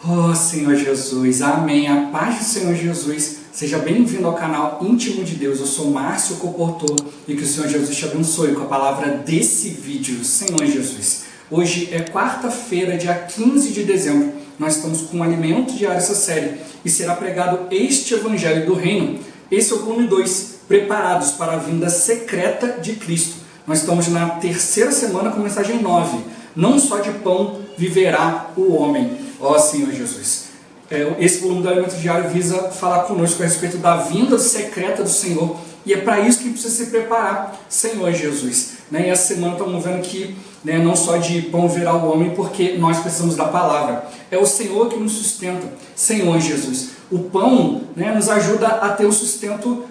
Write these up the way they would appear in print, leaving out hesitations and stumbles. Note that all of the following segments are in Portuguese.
Oh Senhor Jesus, amém. A paz do Senhor Jesus. Seja bem-vindo ao canal Íntimo de Deus. Eu sou Márcio Comportor e que o Senhor Jesus te abençoe com a palavra desse vídeo. Senhor Jesus, hoje é quarta-feira, dia 15 de dezembro. Nós estamos com um alimento diário essa série e será pregado este Evangelho do Reino. Esse é o volume 2, Preparados para a Vinda Secreta de Cristo. Nós estamos na terceira semana com a mensagem 9. Não só de pão viverá o homem. Ó Senhor Jesus. Esse volume do alimento diário visa falar conosco a respeito da vinda secreta do Senhor. E é para isso que precisa se preparar, Senhor Jesus. E essa semana estamos vendo que não só de pão viverá o homem, porque nós precisamos da palavra. É o Senhor que nos sustenta, Senhor Jesus. O pão nos ajuda a ter o sustento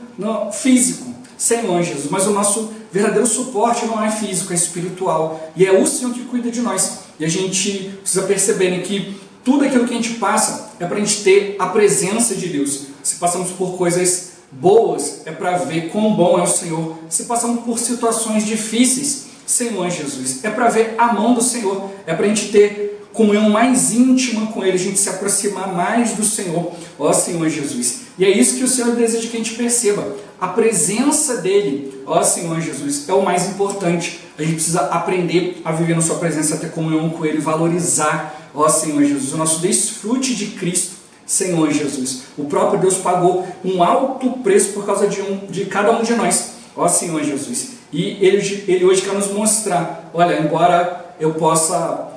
físico, Senhor Jesus. Mas o nosso verdadeiro suporte não é físico, é espiritual. E é o Senhor que cuida de nós. E a gente precisa perceber que tudo aquilo que a gente passa é para a gente ter a presença de Deus. Se passamos por coisas boas, é para ver quão bom é o Senhor. Se passamos por situações difíceis, Senhor Jesus, é para ver a mão do Senhor. É para a gente ter comunhão mais íntima com Ele, a gente se aproximar mais do Senhor. Ó Senhor Jesus. E é isso que o Senhor deseja que a gente perceba. A presença dEle, ó Senhor Jesus, é o mais importante. A gente precisa aprender a viver na sua presença, a ter comunhão com Ele, valorizar, ó Senhor Jesus, o nosso desfrute de Cristo, Senhor Jesus. O próprio Deus pagou um alto preço por causa de cada um de nós, ó Senhor Jesus. E Ele hoje quer nos mostrar, olha, embora eu possa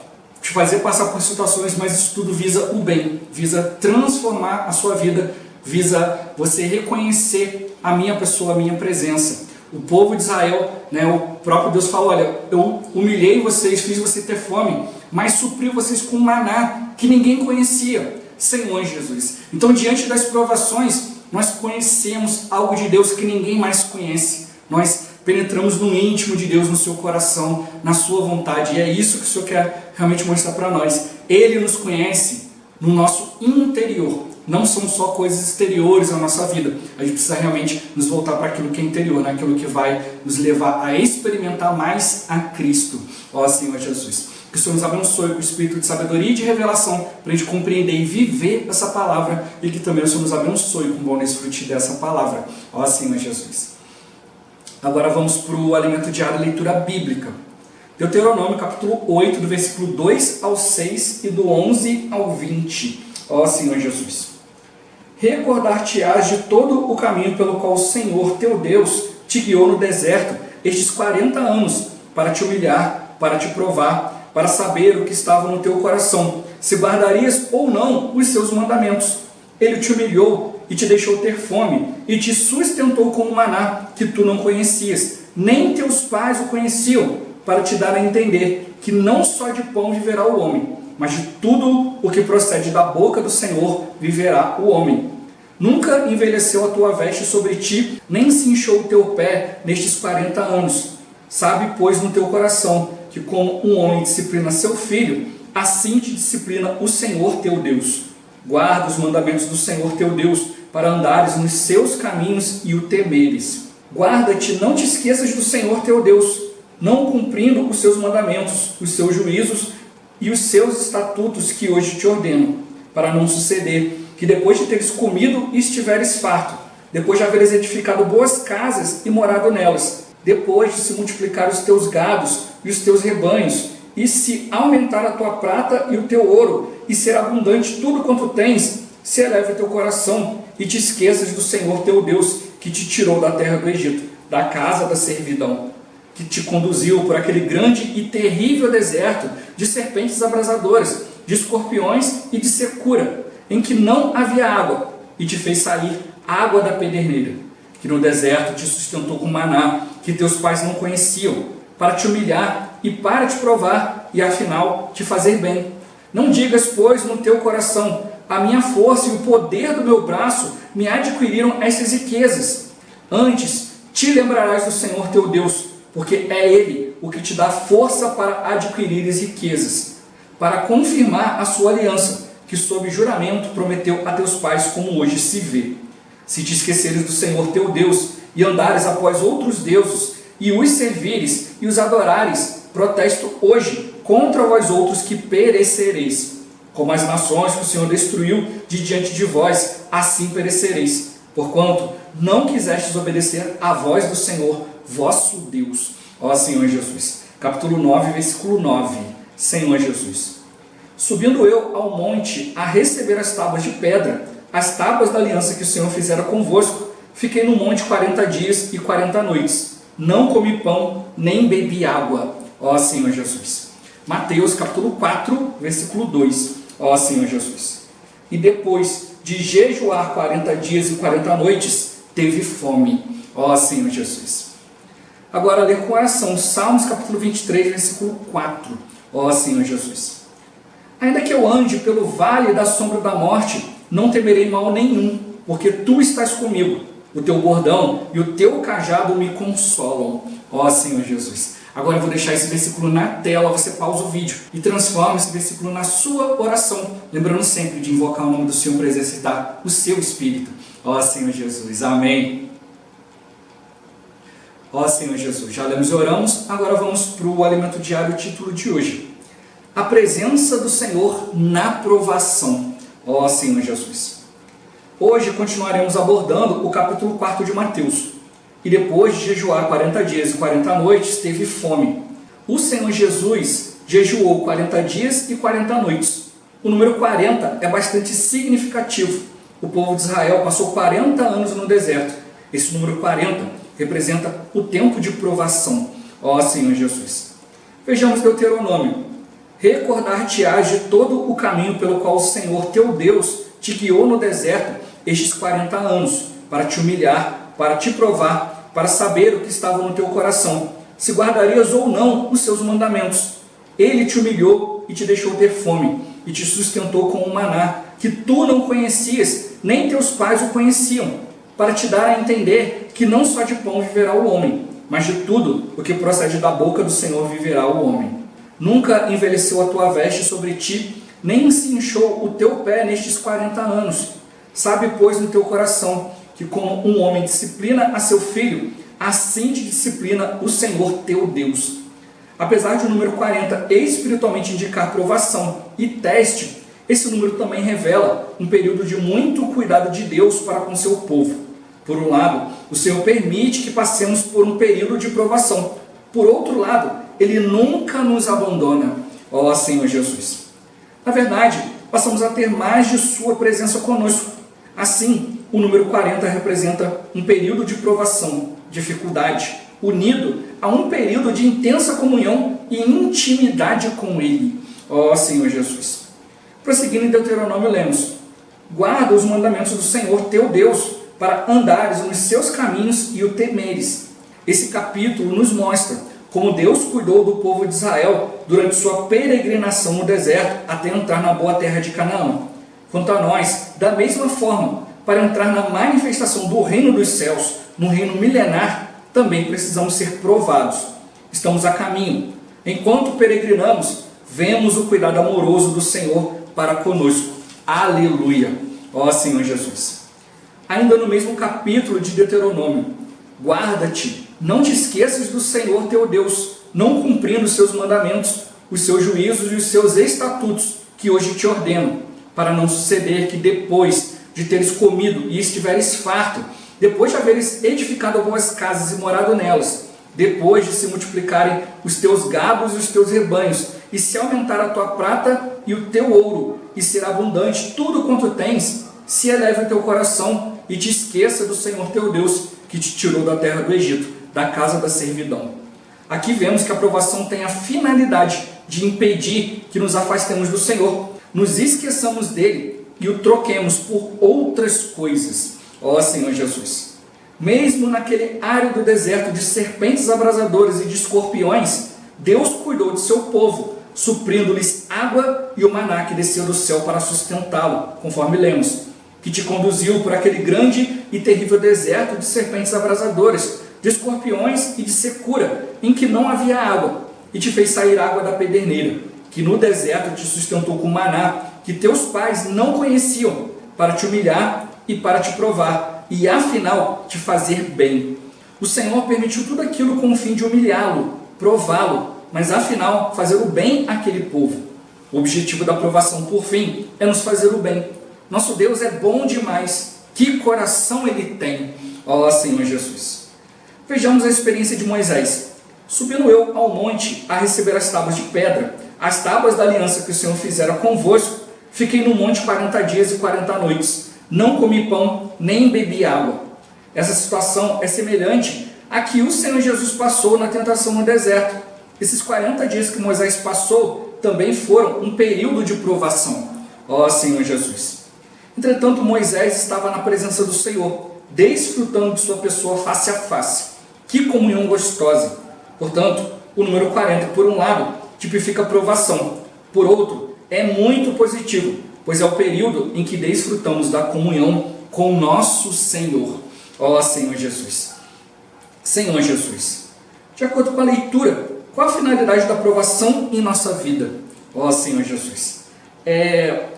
te fazer passar por situações, mas isso tudo visa o bem, visa transformar a sua vida, visa você reconhecer a minha pessoa, a minha presença. O povo de Israel, o próprio Deus falou, olha, eu humilhei vocês, fiz você ter fome, mas supri vocês com maná que ninguém conhecia, Senhor Jesus. Então, diante das provações, nós conhecemos algo de Deus que ninguém mais conhece. Nós penetramos no íntimo de Deus, no seu coração, na sua vontade. E é isso que o Senhor quer realmente mostrar para nós. Ele nos conhece no nosso interior. Não são só coisas exteriores à nossa vida. A gente precisa realmente nos voltar para aquilo que é interior, aquilo que vai nos levar a experimentar mais a Cristo. Ó Senhor Jesus. Que o Senhor nos abençoe com o espírito de sabedoria e de revelação para a gente compreender e viver essa palavra, e que também o Senhor nos abençoe com o bom desfrute dessa palavra. Ó Senhor Jesus. Agora vamos para o alimento diário, leitura bíblica. Deuteronômio capítulo 8, do versículo 2 ao 6 e do 11 ao 20. Ó Senhor Jesus. Recordar-te-ás de todo o caminho pelo qual o Senhor teu Deus te guiou no deserto estes 40 anos, para te humilhar, para te provar, para saber o que estava no teu coração, se guardarias ou não os seus mandamentos. Ele te humilhou e te deixou ter fome, e te sustentou com um maná que tu não conhecias, nem teus pais o conheciam, para te dar a entender que não só de pão viverá o homem, mas de tudo o que procede da boca do Senhor viverá o homem. Nunca envelheceu a tua veste sobre ti, nem se inchou o teu pé nestes 40 anos. Sabe, pois, no teu coração, que como um homem disciplina seu filho, assim te disciplina o Senhor teu Deus. Guarda os mandamentos do Senhor teu Deus, para andares nos seus caminhos e o temeres. Guarda-te, não te esqueças do Senhor teu Deus, não cumprindo os seus mandamentos, os seus juízos e os seus estatutos que hoje te ordeno, para não suceder que depois de teres comido e estiveres farto, depois de haveres edificado boas casas e morado nelas, depois de se multiplicar os teus gados e os teus rebanhos, e se aumentar a tua prata e o teu ouro, e ser abundante tudo quanto tens, se eleve o teu coração e te esqueças do Senhor teu Deus, que te tirou da terra do Egito, da casa da servidão, que te conduziu por aquele grande e terrível deserto de serpentes abrasadoras, de escorpiões e de secura, em que não havia água, e te fez sair água da pederneira, que no deserto te sustentou com maná, que teus pais não conheciam, para te humilhar e para te provar, e afinal te fazer bem. Não digas, pois, no teu coração, a minha força e o poder do meu braço me adquiriram estas riquezas. Antes, te lembrarás do Senhor teu Deus, porque é Ele o que te dá força para adquirir as riquezas, para confirmar a sua aliança, que sob juramento prometeu a teus pais, como hoje se vê. Se te esqueceres do Senhor teu Deus, e andares após outros deuses, e os servires e os adorares, protesto hoje contra vós outros que perecereis. como as nações que o Senhor destruiu de diante de vós, assim perecereis, porquanto não quisestes obedecer à voz do Senhor, vosso Deus. Ó Senhor Jesus. Capítulo 9, versículo 9. Senhor Jesus. Subindo eu ao monte a receber as tábuas de pedra, as tábuas da aliança que o Senhor fizera convosco, fiquei no monte 40 dias e 40 noites. Não comi pão, nem bebi água. Ó Senhor Jesus. Mateus capítulo 4, versículo 2. Ó Senhor Jesus. E depois de jejuar 40 dias e 40 noites, teve fome. Ó Senhor Jesus. Agora ler com oração Salmos capítulo 23, versículo 4. Ó Senhor Jesus. Ainda que eu ande pelo vale da sombra da morte, não temerei mal nenhum, porque tu estás comigo. O teu bordão e o teu cajado me consolam. Ó Senhor Jesus. Agora eu vou deixar esse versículo na tela, você pausa o vídeo e transforma esse versículo na sua oração, lembrando sempre de invocar o nome do Senhor para exercitar o seu espírito. Ó Senhor Jesus, amém. Ó Senhor Jesus, já lemos e oramos, agora vamos para o alimento diário, o título de hoje. A presença do Senhor na provação. Ó Senhor Jesus. Hoje continuaremos abordando o capítulo 4 de Mateus. E depois de jejuar 40 dias e 40 noites, teve fome. O Senhor Jesus jejuou 40 dias e 40 noites. O número 40 é bastante significativo. O povo de Israel passou 40 anos no deserto. Esse número 40 representa o tempo de provação. Ó Senhor Jesus. Vejamos Deuteronômio. Recordar-te-ás de todo o caminho pelo qual o Senhor teu Deus te guiou no deserto estes 40 anos, para te humilhar, para te provar, para saber o que estava no teu coração, se guardarias ou não os seus mandamentos. Ele te humilhou e te deixou ter fome, e te sustentou com um maná, que tu não conhecias, nem teus pais o conheciam, para te dar a entender que não só de pão viverá o homem, mas de tudo o que procede da boca do Senhor viverá o homem. Nunca envelheceu a tua veste sobre ti, nem se inchou o teu pé nestes 40 anos. Sabe, pois, no teu coração, que como um homem disciplina a seu filho, assim te disciplina o Senhor teu Deus. Apesar de o número 40 espiritualmente indicar provação e teste, esse número também revela um período de muito cuidado de Deus para com seu povo. Por um lado, o Senhor permite que passemos por um período de provação. Por outro lado, Ele nunca nos abandona. Ó Senhor Jesus. Na verdade, passamos a ter mais de sua presença conosco. Assim, o número 40 representa um período de provação, dificuldade, unido a um período de intensa comunhão e intimidade com Ele. Ó Senhor Jesus. Prosseguindo em Deuteronômio, lemos: guarda os mandamentos do Senhor teu Deus, para andares nos seus caminhos e o temeres. Esse capítulo nos mostra como Deus cuidou do povo de Israel durante sua peregrinação no deserto até entrar na boa terra de Canaã. Quanto a nós, da mesma forma, para entrar na manifestação do reino dos céus, no reino milenar, também precisamos ser provados. Estamos a caminho. Enquanto peregrinamos, vemos o cuidado amoroso do Senhor para conosco. Aleluia! Ó Senhor Jesus. Ainda no mesmo capítulo de Deuteronômio, guarda-te, não te esqueças do Senhor teu Deus, não cumprindo os seus mandamentos, os seus juízos e os seus estatutos, que hoje te ordeno, para não suceder que depois de teres comido e estiveres farto, depois de haveres edificado boas casas e morado nelas, depois de se multiplicarem os teus gados e os teus rebanhos, e se aumentar a tua prata e o teu ouro, e ser abundante tudo quanto tens, se eleve o teu coração e te esqueça do Senhor teu Deus, que te tirou da terra do Egito, da casa da servidão. Aqui vemos que a provação tem a finalidade de impedir que nos afastemos do Senhor, nos esqueçamos dele e o troquemos por outras coisas. Ó Senhor Jesus. Mesmo naquele árido deserto de serpentes abrasadoras e de escorpiões, Deus cuidou de seu povo, suprindo-lhes água e o maná que desceu do céu para sustentá-lo, conforme lemos, que te conduziu por aquele grande e terrível deserto de serpentes abrasadoras, de escorpiões e de secura, em que não havia água, e te fez sair água da pederneira, que no deserto te sustentou com maná, que teus pais não conheciam, para te humilhar e para te provar, e afinal te fazer bem. O Senhor permitiu tudo aquilo com o fim de humilhá-lo, prová-lo, mas afinal fazer o bem àquele povo. O objetivo da aprovação, por fim, é nos fazer o bem. Nosso Deus é bom demais. Que coração Ele tem, ó Senhor Jesus. Vejamos a experiência de Moisés. Subindo eu ao monte a receber as tábuas de pedra, as tábuas da aliança que o Senhor fizera convosco, fiquei no monte 40 dias e 40 noites. Não comi pão, nem bebi água. Essa situação é semelhante à que o Senhor Jesus passou na tentação no deserto. Esses 40 dias que Moisés passou também foram um período de provação, ó Senhor Jesus. Entretanto, Moisés estava na presença do Senhor, desfrutando de sua pessoa face a face. Que comunhão gostosa! Portanto, o número 40, por um lado, tipifica a provação. Por outro, é muito positivo, pois é o período em que desfrutamos da comunhão com o nosso Senhor. Ó Senhor Jesus. Senhor Jesus, de acordo com a leitura, qual a finalidade da aprovação em nossa vida? Ó Senhor Jesus.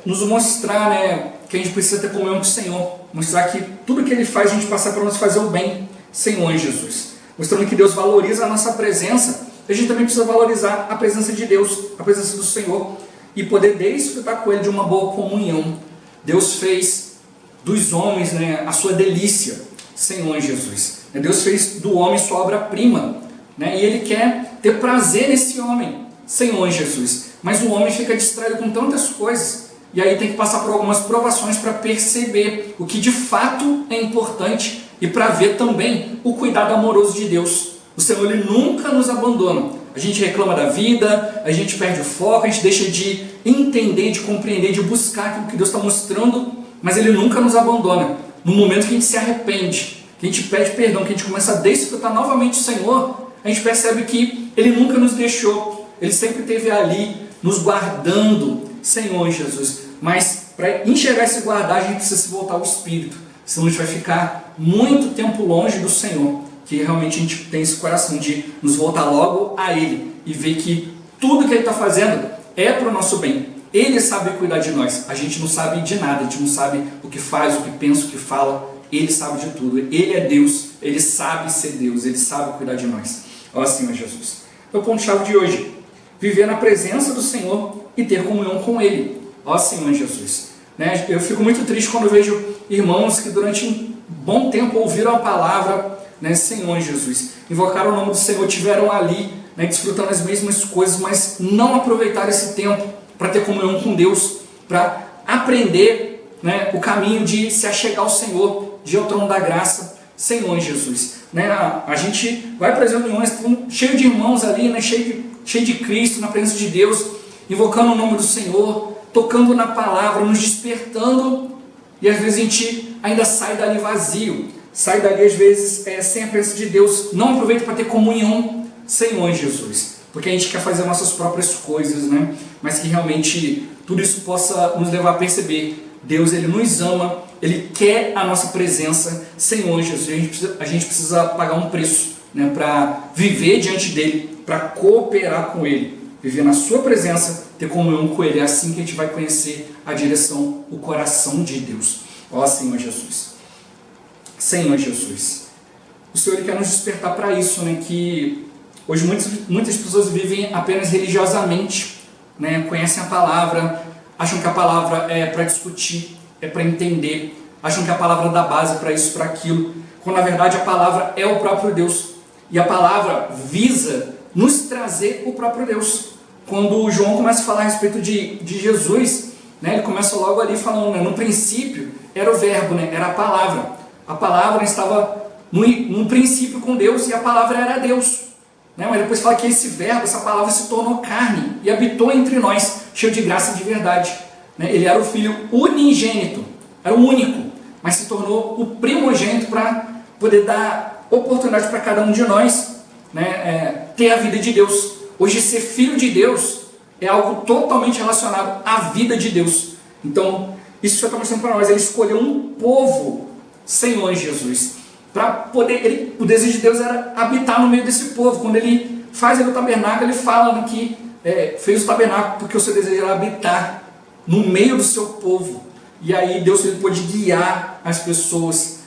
Nos mostrar, que a gente precisa ter comunhão com o Senhor. Mostrar que tudo que Ele faz, a gente passa para nos fazer o bem. Senhor Jesus. Mostrando que Deus valoriza a nossa presença, a gente também precisa valorizar a presença de Deus, a presença do Senhor, e poder desfrutar com Ele de uma boa comunhão. Deus fez dos homens, a sua delícia, Senhor Jesus. Deus fez do homem sua obra-prima, e Ele quer ter prazer nesse homem, Senhor Jesus. Mas o homem fica distraído com tantas coisas, e aí tem que passar por algumas provações para perceber o que de fato é importante e para ver também o cuidado amoroso de Deus. O Senhor, Ele nunca nos abandona. A gente reclama da vida, a gente perde o foco, a gente deixa de entender, de compreender, de buscar aquilo que Deus está mostrando, mas Ele nunca nos abandona. No momento que a gente se arrepende, que a gente pede perdão, que a gente começa a desfrutar novamente o Senhor, a gente percebe que Ele nunca nos deixou. Ele sempre esteve ali, nos guardando, Senhor Jesus. Mas para enxergar esse guardar, a gente precisa se voltar ao Espírito. Senão a gente vai ficar muito tempo longe do Senhor. Que realmente a gente tem esse coração de nos voltar logo a Ele e ver que tudo que Ele está fazendo é para o nosso bem. Ele sabe cuidar de nós. A gente não sabe de nada, a gente não sabe o que faz, o que pensa, o que fala. Ele sabe de tudo. Ele é Deus, Ele sabe ser Deus, Ele sabe cuidar de nós. Ó Senhor Jesus. Então, o ponto-chave de hoje: viver na presença do Senhor e ter comunhão com Ele. Ó Senhor Jesus. Eu fico muito triste quando vejo irmãos que durante um bom tempo ouviram a palavra, Senhor Jesus, invocaram o nome do Senhor, tiveram ali, desfrutando as mesmas coisas, mas não aproveitaram esse tempo para ter comunhão com Deus, para aprender o caminho de se achegar ao Senhor, de ir ao trono da graça, Senhor Jesus. A gente vai para as reuniões cheio de irmãos ali, cheio de Cristo, na presença de Deus, invocando o nome do Senhor, tocando na palavra, nos despertando, e às vezes a gente ainda sai dali vazio. Sai dali às vezes sem a presença de Deus, não aproveita para ter comunhão, Senhor Jesus, porque a gente quer fazer nossas próprias coisas, mas que realmente tudo isso possa nos levar a perceber, Deus, Ele nos ama, Ele quer a nossa presença, Senhor Jesus, a gente precisa pagar um preço, para viver diante dEle, para cooperar com Ele, viver na sua presença, ter comunhão com Ele, é assim que a gente vai conhecer a direção, o coração de Deus, ó Senhor Jesus. Senhor Jesus, o Senhor Ele quer nos despertar para isso, que hoje muitas pessoas vivem apenas religiosamente, conhecem a palavra, acham que a palavra é para discutir, é para entender, acham que a palavra dá base para isso, para aquilo, quando na verdade a palavra é o próprio Deus, e a palavra visa nos trazer o próprio Deus. Quando João começa a falar a respeito de Jesus, ele começa logo ali falando, no princípio era o verbo, era a palavra. A palavra estava no princípio com Deus e a palavra era Deus. Mas depois fala que esse verbo, essa palavra se tornou carne e habitou entre nós, cheio de graça e de verdade. Ele era o Filho unigênito, era o único, mas se tornou o primogênito para poder dar oportunidade para cada um de nós ter a vida de Deus. Hoje ser filho de Deus é algo totalmente relacionado à vida de Deus. Então, isso já está mostrando para nós. Ele escolheu um povo, Senhor Jesus, para poder, o desejo de Deus era habitar no meio desse povo. Quando Ele faz o tabernáculo, Ele fala que fez o tabernáculo porque o seu desejo era habitar no meio do seu povo. E aí Deus pôde guiar as pessoas,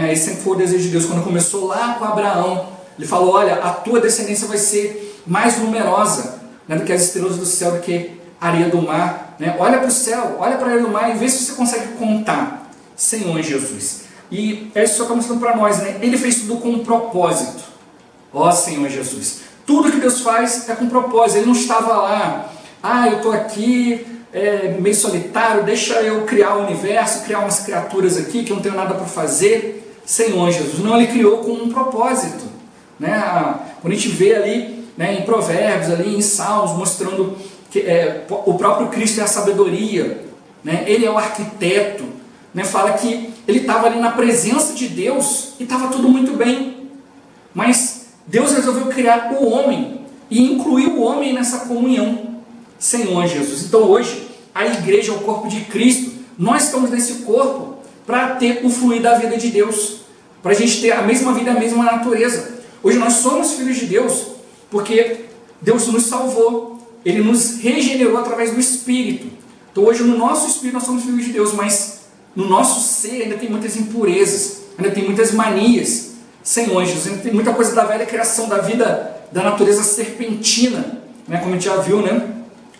Esse sempre foi o desejo de Deus. Quando começou lá com Abraão, Ele falou, olha, a tua descendência vai ser mais numerosa do que as estrelas do céu, do que areia do mar, né? Olha para o céu, olha para a areia do mar e vê se você consegue contar. Senhor Jesus. E é isso que o Senhor está mostrando para nós, né? Ele fez tudo com um propósito. Ó Senhor Jesus. Tudo que Deus faz é com propósito. Ele não estava lá, eu estou aqui meio solitário, deixa eu criar o universo, criar umas criaturas aqui que eu não tenho nada para fazer. Senhor Jesus. Não, ele criou com um propósito. Né? Quando a gente vê ali, né, em Provérbios, ali em Salmos, mostrando que o próprio Cristo é a sabedoria, né? Ele é o arquiteto, né? Fala que ele estava ali na presença de Deus e estava tudo muito bem, mas Deus resolveu criar o homem e incluir o homem nessa comunhão. Senhor Jesus. Então hoje a igreja é o corpo de Cristo, nós estamos nesse corpo para ter o fluir da vida de Deus, para a gente ter a mesma vida, a mesma natureza. Hoje nós somos filhos de Deus porque Deus nos salvou, Ele nos regenerou através do Espírito. Então hoje no nosso Espírito nós somos filhos de Deus, mas no nosso ser ainda tem muitas impurezas, ainda tem muitas manias, Senhor Jesus, ainda tem muita coisa da velha criação, da vida, da natureza serpentina, né? Como a gente já viu, né?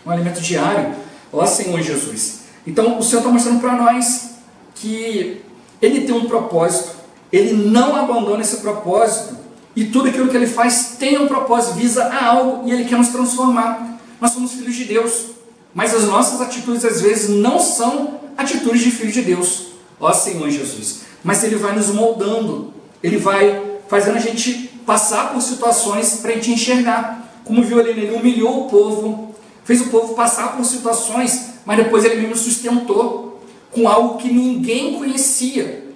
Um alimento diário. Ó Senhor Jesus. Então o Senhor está mostrando para nós que Ele tem um propósito, Ele não abandona esse propósito, e tudo aquilo que Ele faz tem um propósito, visa a algo, e Ele quer nos transformar. Nós somos filhos de Deus, mas as nossas atitudes às vezes não são atitudes de filho de Deus. Ó Senhor Jesus. Mas Ele vai nos moldando, Ele vai fazendo a gente passar por situações para a gente enxergar. Como viu ali, Ele humilhou o povo, fez o povo passar por situações, mas depois Ele mesmo sustentou com algo que ninguém conhecia.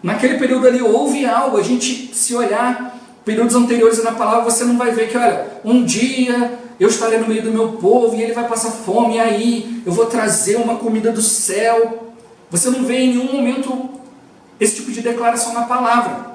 Naquele período ali houve algo, a gente se olhar períodos anteriores na palavra, você não vai ver que, olha, um dia eu estarei no meio do meu povo e ele vai passar fome, e aí eu vou trazer uma comida do céu. Você não vê em nenhum momento esse tipo de declaração na palavra,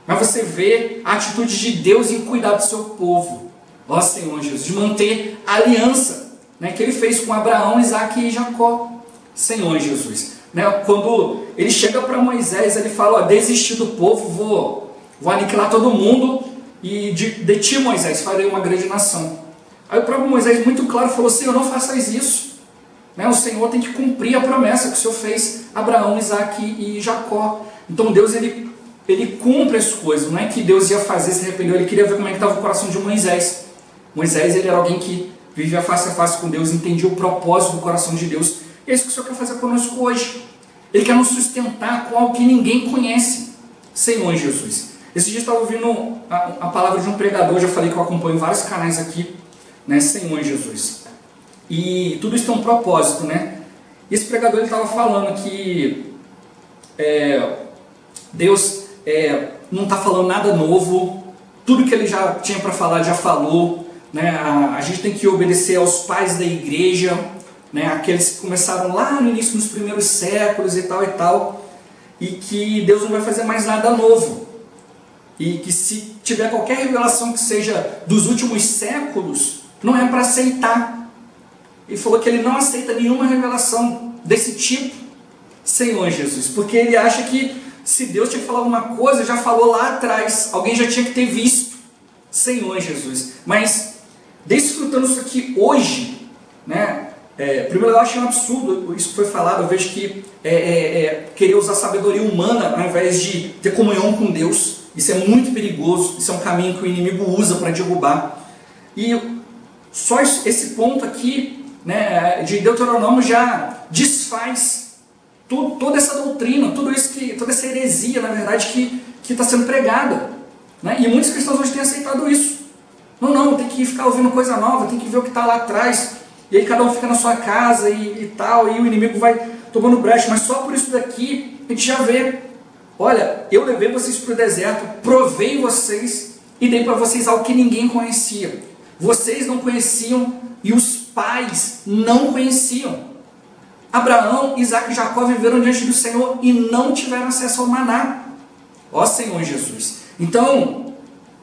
mas você vê a atitude de Deus em cuidar do seu povo. Ó Senhor Jesus, de manter a aliança, né, que Ele fez com Abraão, Isaac e Jacó. Senhor Jesus. Né, quando Ele chega para Moisés, Ele fala, desisti do povo, vou aniquilar todo mundo, e de ti, Moisés, farei uma grande nação. Aí o próprio Moisés muito claro falou, Senhor, não faças isso. Né, o Senhor tem que cumprir a promessa que o Senhor fez a Abraão, Isaac e Jacó. Então Deus, ele cumpre as coisas. Não é que Deus ia fazer, se arrependeu, Ele queria ver como é que estava o coração de Moisés. Moisés, ele era alguém que vivia face a face com Deus, entendia o propósito do coração de Deus. E é isso que o Senhor quer fazer conosco hoje. Ele quer nos sustentar com algo que ninguém conhece. Senhor Jesus. Esse dia eu estava ouvindo a palavra de um pregador, já falei que eu acompanho vários canais aqui, né? Senhor Jesus. E tudo isso tem um propósito, né? E esse pregador ele estava falando que Deus não está falando nada novo, tudo que Ele já tinha para falar, já falou. Né? A gente tem que obedecer aos pais da igreja, né? Aqueles que começaram lá no início, nos primeiros séculos e tal, e que Deus não vai fazer mais nada novo, e que se tiver qualquer revelação que seja dos últimos séculos, não é para aceitar. Ele falou que Ele não aceita nenhuma revelação desse tipo, Senhor Jesus, porque Ele acha que se Deus tinha que falar alguma coisa, já falou lá atrás, alguém já tinha que ter visto, Senhor Jesus. Mas desfrutando isso aqui hoje, né? Primeiro eu acho um absurdo isso que foi falado. Eu vejo que querer usar sabedoria humana ao invés de ter comunhão com Deus, isso é muito perigoso, isso é um caminho que o inimigo usa para derrubar. E só esse ponto aqui, né, de Deuteronômio já desfaz toda essa doutrina, toda essa heresia, na verdade, que está sendo pregada, né? E muitos cristãos hoje têm aceitado isso. Não, tem que ficar ouvindo coisa nova, tem que ver o que está lá atrás, e aí cada um fica na sua casa e tal, e o inimigo vai tomando brecha, mas só por isso daqui a gente já vê, olha, eu levei vocês para o deserto, provei vocês e dei para vocês algo que ninguém conhecia. Vocês não conheciam e os pais não conheciam. Abraão, Isaac e Jacó viveram diante do Senhor e não tiveram acesso ao maná. Ó Senhor Jesus. Então,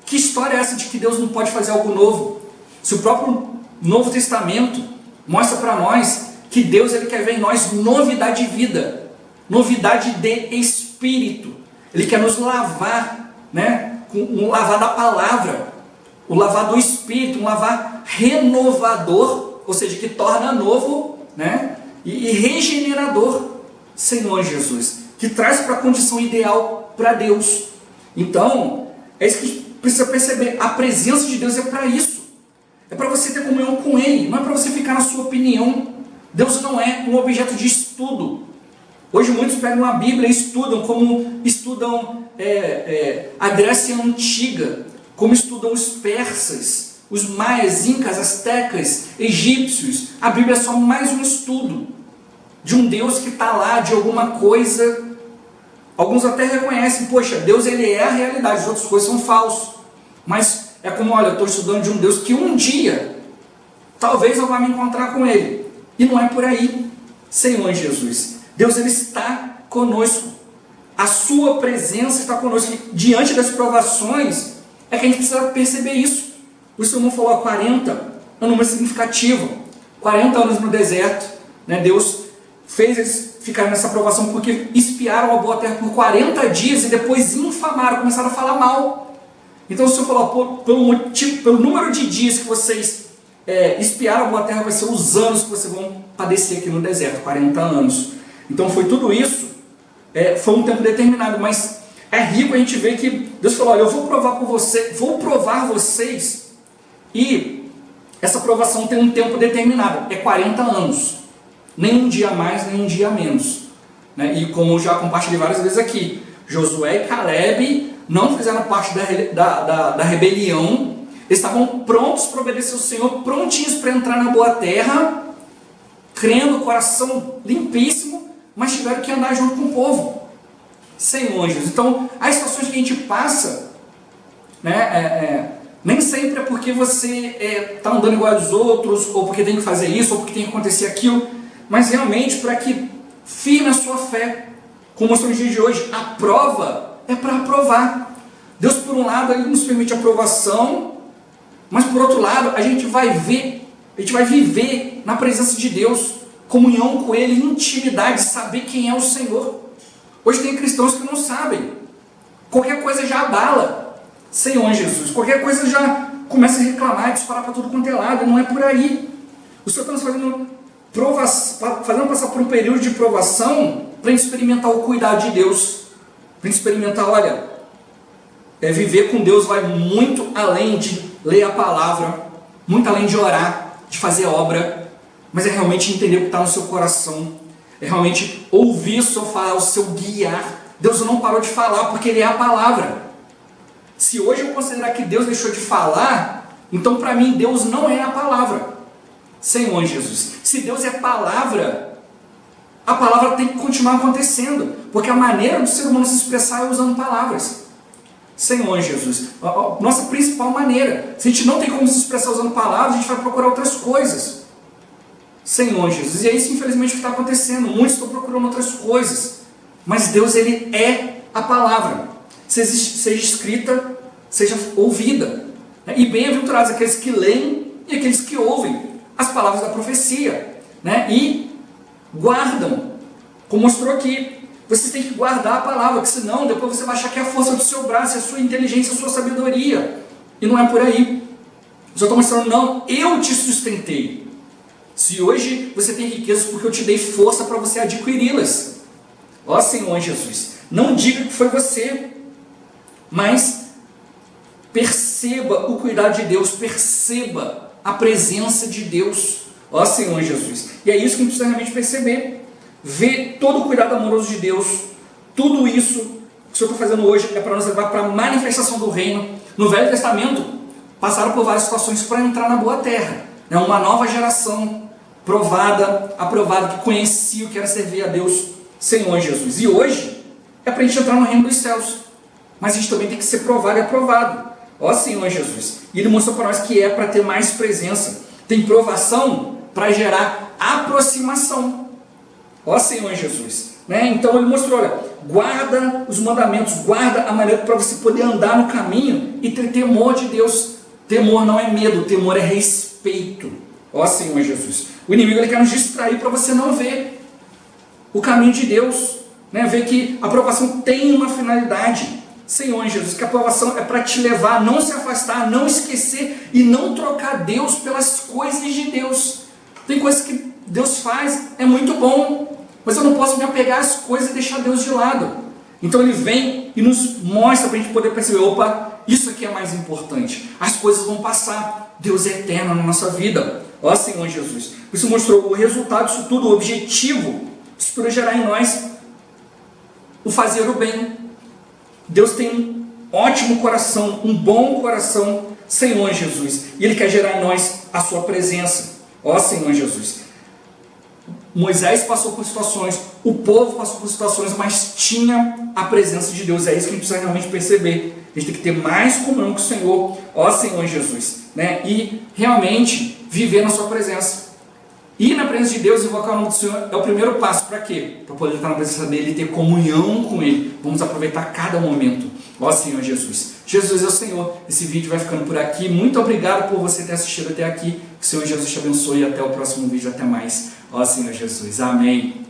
que história é essa de que Deus não pode fazer algo novo? Se o próprio Novo Testamento mostra para nós que Deus ele quer ver em nós novidade de vida, novidade de espírito. Ele quer nos lavar, né? Com um lavar da palavra, o lavar do espírito, um lavar renovador. ou seja, que torna novo, né? E regenerador, Senhor Jesus, que traz para a condição ideal para Deus. Então, é isso que a gente precisa perceber, a presença de Deus é para isso, é para você ter comunhão com Ele, não é para você ficar na sua opinião. Deus não é um objeto de estudo. Hoje muitos pegam a Bíblia e estudam como estudam a Grécia Antiga, como estudam os persas, os maias, incas, astecas, egípcios. A Bíblia é só mais um estudo de um Deus que está lá, de alguma coisa. Alguns até reconhecem, poxa, Deus ele é a realidade, as outras coisas são falsas. Mas é como, olha, eu estou estudando de um Deus que um dia, talvez eu vá me encontrar com Ele. E não é por aí, Senhor Jesus. Deus ele está conosco. A sua presença está conosco. E diante das provações, é que a gente precisa perceber isso. O Senhor falou a 40, é um número significativo. 40 anos no deserto, né? Deus fez eles ficarem nessa provação porque espiaram a boa terra por 40 dias e depois infamaram, começaram a falar mal. Então o Senhor falou, pelo número de dias que vocês espiaram a boa terra, vai ser os anos que vocês vão padecer aqui no deserto, 40 anos. Então foi tudo isso, foi um tempo determinado, mas é rico a gente ver que Deus falou, olha, eu vou provar vocês, e essa provação tem um tempo determinado, é 40 anos, nem um dia mais, nem um dia menos, né? E como eu já compartilhei várias vezes aqui, Josué e Caleb não fizeram parte da rebelião, eles estavam prontos para obedecer o Senhor, prontinhos para entrar na boa terra, crendo, coração limpíssimo, mas tiveram que andar junto com o povo. Senhor Jesus. Então, as situações que a gente passa, né, nem sempre é porque você está andando igual aos outros, ou porque tem que fazer isso, ou porque tem que acontecer aquilo, mas realmente para que firme a sua fé. Como mostrou no dia de hoje, a prova é para aprovar. Deus, por um lado, ele nos permite a aprovação, mas por outro lado, a gente vai viver na presença de Deus, comunhão com Ele, intimidade, saber quem é o Senhor. Hoje tem cristãos que não sabem, qualquer coisa já abala, Senhor Jesus, qualquer coisa já começa a reclamar, disparar para tudo quanto é lado, não é por aí. O Senhor está nos fazendo passar por um período de provação, para a gente experimentar o cuidado de Deus, para a gente experimentar, olha, viver com Deus vai muito além de ler a palavra, muito além de orar, de fazer obra, mas é realmente entender o que está no seu coração, é realmente ouvir o Senhor falar, o seu guiar. Deus não parou de falar porque Ele é a palavra. Se hoje eu considerar que Deus deixou de falar, então para mim Deus não é a palavra. Senhor Jesus, se Deus é palavra, a palavra tem que continuar acontecendo, porque a maneira do ser humano se expressar é usando palavras. Senhor Jesus, a nossa principal maneira. Se a gente não tem como se expressar usando palavras, a gente vai procurar outras coisas. Senhor Jesus, e é isso infelizmente que está acontecendo. Muitos estão procurando outras coisas, mas Deus ele é a palavra, seja escrita, seja ouvida. E bem-aventurados aqueles que leem e aqueles que ouvem as palavras da profecia, né? E guardam, como mostrou aqui. Vocês têm que guardar a palavra, que senão depois você vai achar que é a força do seu braço, é a sua inteligência, a sua sabedoria. E não é por aí. Eu só estou mostrando, não, eu te sustentei. Se hoje você tem riquezas, porque eu te dei força para você adquiri-las. Ó Senhor Jesus, não diga que foi você, mas perceba o cuidado de Deus, perceba a presença de Deus. Ó Senhor Jesus. E é isso que a gente precisa realmente perceber. Ver todo o cuidado amoroso de Deus, tudo isso que o Senhor está fazendo hoje é para nos levar para a manifestação do reino. No Velho Testamento, passaram por várias situações para entrar na boa terra, né? Uma nova geração, provada, aprovada, que conhecia o que era servir a Deus, Senhor Jesus. E hoje, é para a gente entrar no reino dos céus, mas a gente também tem que ser provado e aprovado. Ó Senhor Jesus, e Ele mostrou para nós que é para ter mais presença. Tem provação para gerar aproximação. Ó Senhor Jesus, né? Então Ele mostrou, olha, guarda os mandamentos, guarda a maneira para você poder andar no caminho e ter temor de Deus. Temor não é medo, temor é respeito. Ó Senhor Jesus, o inimigo ele quer nos distrair para você não ver o caminho de Deus, né? Ver que a aprovação tem uma finalidade. Senhor Jesus, que a aprovação é para te levar a não se afastar, não esquecer e não trocar Deus pelas coisas de Deus. Tem coisas que Deus faz, é muito bom, mas eu não posso me apegar às coisas e deixar Deus de lado. Então ele vem e nos mostra para a gente poder perceber, opa, isso aqui é mais importante. As coisas vão passar, Deus é eterno na nossa vida. Ó Senhor Jesus. Isso mostrou o resultado disso tudo, o objetivo disso tudo é gerar em nós o fazer o bem. Deus tem um ótimo coração, um bom coração, Senhor Jesus. E Ele quer gerar em nós a sua presença. Ó Senhor Jesus. Moisés passou por situações, o povo passou por situações, mas tinha a presença de Deus. É isso que a gente precisa realmente perceber. A gente tem que ter mais comunhão com o Senhor, ó Senhor Jesus, né? E realmente viver na sua presença. Ir na presença de Deus e invocar o nome do Senhor é o primeiro passo. Para quê? Para poder estar na presença dEle e ter comunhão com Ele. Vamos aproveitar cada momento. Ó Senhor Jesus. Jesus é o Senhor. Esse vídeo vai ficando por aqui. Muito obrigado por você ter assistido até aqui. Que o Senhor Jesus te abençoe e até o próximo vídeo. Até mais. Ó Senhor Jesus. Amém.